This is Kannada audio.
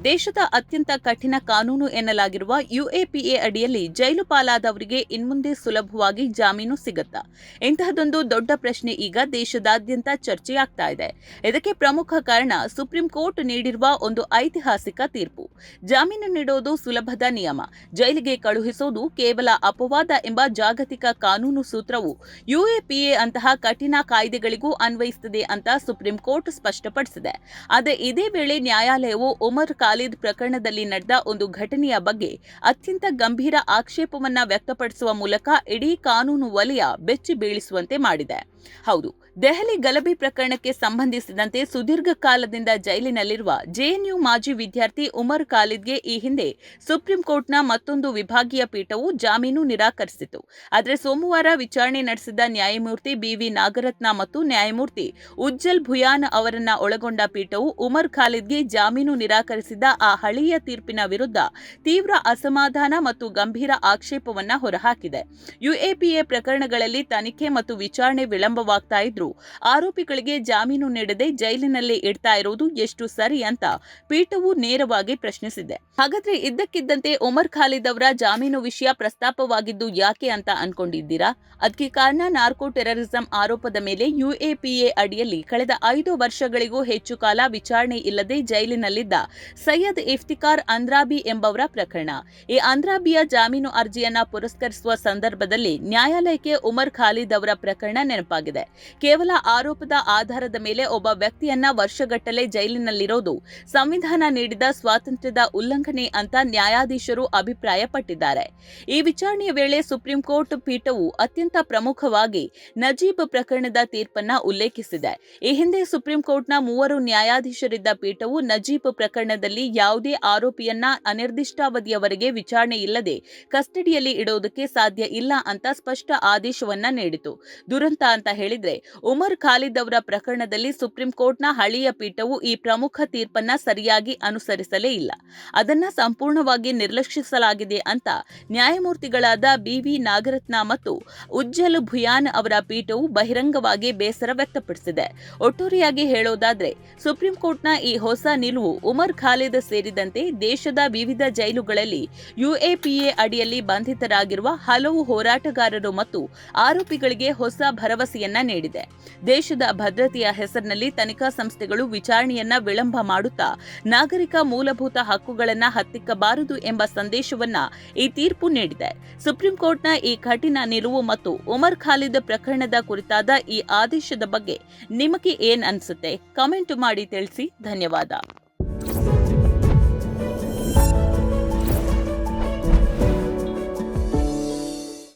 ದೇಶದ ಅತ್ಯಂತ ಕಠಿಣ ಕಾನೂನು ಎನ್ನಲಾಗಿರುವ ಯುಎಪಿಎ ಅಡಿಯಲ್ಲಿ ಜೈಲು ಪಾಲಾದವರಿಗೆ ಇನ್ಮುಂದೆ ಸುಲಭವಾಗಿ ಜಾಮೀನು ಸಿಗುತ್ತಾ? ಇಂತಹದೊಂದು ದೊಡ್ಡ ಪ್ರಶ್ನೆ ಈಗ ದೇಶದಾದ್ಯಂತ ಚರ್ಚೆಯಾಗ್ತಾ ಇದೆ. ಇದಕ್ಕೆ ಪ್ರಮುಖ ಕಾರಣ ಸುಪ್ರೀಂ ಕೋರ್ಟ್ ನೀಡಿರುವ ಒಂದು ಐತಿಹಾಸಿಕ ತೀರ್ಪು. ಜಾಮೀನು ನೀಡೋದು ಸುಲಭದ ನಿಯಮ, ಜೈಲಿಗೆ ಕಳುಹಿಸೋದು ಕೇವಲ ಅಪವಾದ ಎಂಬ ಜಾಗತಿಕ ಕಾನೂನು ಸೂತ್ರವು ಯುಎಪಿಎ ಅಂತಹ ಕಠಿಣ ಕಾಯ್ದೆಗಳಿಗೂ ಅನ್ವಯಿಸುತ್ತದೆ ಅಂತ ಸುಪ್ರೀಂ ಕೋರ್ಟ್ ಸ್ಪಷ್ಟಪಡಿಸಿದೆ. ಆದರೆ ಇದೇ ವೇಳೆ ನ್ಯಾಯಾಲಯವು ಉಮರ್ ಖಾಲಿದ್ ಪ್ರಕರಣದಲ್ಲಿ ನಡೆದ ಒಂದು ಘಟನೆಯ ಬಗ್ಗೆ ಅತ್ಯಂತ ಗಂಭೀರ ಆಕ್ಷೇಪವನ್ನ ವ್ಯಕ್ತಪಡಿಸುವ ಮೂಲಕ ಇಡೀ ಕಾನೂನು ವಲಯ ಬೆಚ್ಚಿ ಬೀಳಿಸುವಂತೆ ಮಾಡಿದೆ. ಹೌದು, ದೆಹಲಿ ಗಲಭೆ ಪ್ರಕರಣಕ್ಕೆ ಸಂಬಂಧಿಸಿದಂತೆ ಸುದೀರ್ಘ ಕಾಲದಿಂದ ಜೈಲಿನಲ್ಲಿರುವ ಜೆಎನ್ಯು ಮಾಜಿ ವಿದ್ಯಾರ್ಥಿ ಉಮರ್ ಖಾಲಿದ್ಗೆ ಈ ಹಿಂದೆ ಸುಪ್ರೀಂ ಕೋರ್ಟ್ನ ಮತ್ತೊಂದು ವಿಭಾಗೀಯ ಪೀಠವು ಜಾಮೀನು ನಿರಾಕರಿಸಿತು. ಆದರೆ ಸೋಮವಾರ ವಿಚಾರಣೆ ನಡೆಸಿದ ನ್ಯಾಯಮೂರ್ತಿ ಬಿವಿ ನಾಗರತ್ನ ಮತ್ತು ನ್ಯಾಯಮೂರ್ತಿ ಉಜ್ಜಲ್ ಭುಯಾನ್ ಅವರನ್ನ ಒಳಗೊಂಡ ಪೀಠವು ಉಮರ್ ಖಾಲಿದ್ಗೆ ಜಾಮೀನು ನಿರಾಕರಿಸಿದ ಆ ಹಳೆಯ ತೀರ್ಪಿನ ವಿರುದ್ಧ ತೀವ್ರ ಅಸಮಾಧಾನ ಮತ್ತು ಗಂಭೀರ ಆಕ್ಷೇಪವನ್ನ ಹೊರಹಾಕಿದೆ. ಯುಎಪಿಎ ಪ್ರಕರಣಗಳಲ್ಲಿ ತನಿಖೆ ಮತ್ತು ವಿಚಾರಣೆ ವಿಳಂಬವಾಗ್ತಾ ಇದ್ರು ಆರೋಪಿಗಳಿಗೆ ಜಾಮೀನು ನೀಡದೆ ಜೈಲಿನಲ್ಲಿ ಇಡ್ತಾ ಇರೋದು ಎಷ್ಟು ಸರಿ ಅಂತ ಪೀಠವು ನೇರವಾಗಿ ಪ್ರಶ್ನಿಸಿದೆ. ಹಾಗಾದ್ರೆ ಇದ್ದಕ್ಕಿದ್ದಂತೆ ಉಮರ್ ಖಾಲಿದ್ ಅವರ ಜಾಮೀನು ವಿಷಯ ಪ್ರಸ್ತಾಪವಾಗಿದ್ದು ಯಾಕೆ ಅಂತ ಅನ್ಕೊಂಡಿದ್ದೀರಾ? ಅದಕ್ಕೆ ಕಾರಣ ನಾರ್ಕೋ ಟೆರರಿಸಂ ಆರೋಪದ ಮೇಲೆ ಯುಎಪಿಎ ಅಡಿಯಲ್ಲಿ ಕಳೆದ 5 ವರ್ಷಗಳಿಗೂ ಹೆಚ್ಚು ಕಾಲ ವಿಚಾರಣೆ ಇಲ್ಲದೆ ಜೈಲಿನಲ್ಲಿದ್ದ ಸೈಯದ್ ಇಫ್ತಿಕಾರ್ ಅಂದ್ರಾಬಿ ಎಂಬವರ ಪ್ರಕರಣ. ಈ ಅಂದ್ರಾಬಿಯ ಜಾಮೀನು ಅರ್ಜಿಯನ್ನ ಪುರಸ್ಕರಿಸುವ ಸಂದರ್ಭದಲ್ಲಿ ನ್ಯಾಯಾಲಯಕ್ಕೆ ಉಮರ್ ಖಾಲಿದ್ ಅವರ ಪ್ರಕರಣ ನೆನಪಾಗಿದೆ. ಕೇವಲ ಆರೋಪದ ಆಧಾರದ ಮೇಲೆ ಒಬ್ಬ ವ್ಯಕ್ತಿಯನ್ನ ವರ್ಷಗಟ್ಟಲೆ ಜೈಲಿನಲ್ಲಿರೋದು ಸಂವಿಧಾನ ನೀಡಿದ ಸ್ವಾತಂತ್ರ್ಯದ ಉಲ್ಲಂಘನೆ ಅಂತ ನ್ಯಾಯಾಧೀಶರು ಅಭಿಪ್ರಾಯಪಟ್ಟಿದ್ದಾರೆ. ಈ ವಿಚಾರಣೆಯ ವೇಳೆ ಸುಪ್ರೀಂ ಕೋರ್ಟ್ ಪೀಠವು ಅತ್ಯಂತ ಪ್ರಮುಖವಾಗಿ ನಜೀಬ್ ಪ್ರಕರಣದ ತೀರ್ಪನ್ನ ಉಲ್ಲೇಖಿಸಿದೆ. ಈ ಹಿಂದೆ ಸುಪ್ರೀಂ ಕೋರ್ಟ್ನ 3 ನ್ಯಾಯಾಧೀಶರಿದ್ದ ಪೀಠವು ನಜೀಬ್ ಪ್ರಕರಣದಲ್ಲಿ ಯಾವುದೇ ಆರೋಪಿಯನ್ನ ಅನಿರ್ದಿಷ್ಟಾವಧಿಯವರೆಗೆ ವಿಚಾರಣೆ ಇಲ್ಲದೆ ಕಸ್ಟಡಿಯಲ್ಲಿ ಇಡೋದಕ್ಕೆ ಸಾಧ್ಯ ಇಲ್ಲ ಅಂತ ಸ್ಪಷ್ಟ ಆದೇಶವನ್ನ ನೀಡಿತು. ದುರಂತ ಅಂತ ಹೇಳಿದ್ರೆ ಉಮರ್ ಖಾಲಿದ್ ಅವರ ಪ್ರಕರಣದಲ್ಲಿ ಸುಪ್ರೀಂ ಕೋರ್ಟ್ನ ಹಳೆಯ ಪೀಠವು ಈ ಪ್ರಮುಖ ತೀರ್ಪನ್ನ ಸರಿಯಾಗಿ ಅನುಸರಿಸಲೇ ಇಲ್ಲ. ಅದನ್ನ ಸಂಪೂರ್ಣವಾಗಿ ನಿರ್ಲಕ್ಷಿಸಲಾಗಿದೆ ಅಂತ ನ್ಯಾಯಮೂರ್ತಿಗಳಾದ ಬಿವಿ ನಾಗರತ್ನ ಮತ್ತು ಉಜ್ಜಲ್ ಭುಯಾನ್ ಅವರ ಪೀಠವು ಬಹಿರಂಗವಾಗಿ ಬೇಸರ ವ್ಯಕ್ತಪಡಿಸಿದೆ. ಒಟ್ಟಾರೆಯಾಗಿ ಹೇಳೋದಾದ್ರೆ ಸುಪ್ರೀಂ ಕೋರ್ಟ್ನ ಈ ಹೊಸ ನಿಲುವು ಉಮರ್ ಖಾಲಿದ್ ಸೇರಿದಂತೆ ದೇಶದ ವಿವಿಧ ಜೈಲುಗಳಲ್ಲಿ ಯುಎಪಿಎ ಅಡಿಯಲ್ಲಿ ಬಂಧಿತರಾಗಿರುವ ಹಲವು ಹೋರಾಟಗಾರರು ಮತ್ತು ಆರೋಪಿಗಳಿಗೆ ಹೊಸ ಭರವಸೆಯನ್ನ ನೀಡಿದೆ. ದೇಶದ ಭದ್ರತೆಯ ಹೆಸರಿನಲ್ಲಿ ತನಿಖಾ ಸಂಸ್ಥೆಗಳು ವಿಚಾರಣೆಯನ್ನ ವಿಳಂಬ ಮಾಡುತ್ತಾ ನಾಗರಿಕ ಮೂಲಭೂತ ಹಕ್ಕುಗಳನ್ನ ಹತ್ತಿಕ್ಕಬಾರದು ಎಂಬ ಸಂದೇಶವನ್ನ ಈ ತೀರ್ಪು ನೀಡಿದೆ. ಸುಪ್ರೀಂ ಕೋರ್ಟ್ನ ಈ ಕಠಿಣ ನಿಲುವು ಮತ್ತು ಉಮರ್ ಖಾಲಿದ್ ಪ್ರಕರಣದ ಕುರಿತಾದ ಈ ಆದೇಶದ ಬಗ್ಗೆ ನಿಮಗೆ ಏನ್ ಅನ್ಸುತ್ತೆ? ಕಮೆಂಟ್ ಮಾಡಿ ತಿಳಿಸಿ. ಧನ್ಯವಾದ.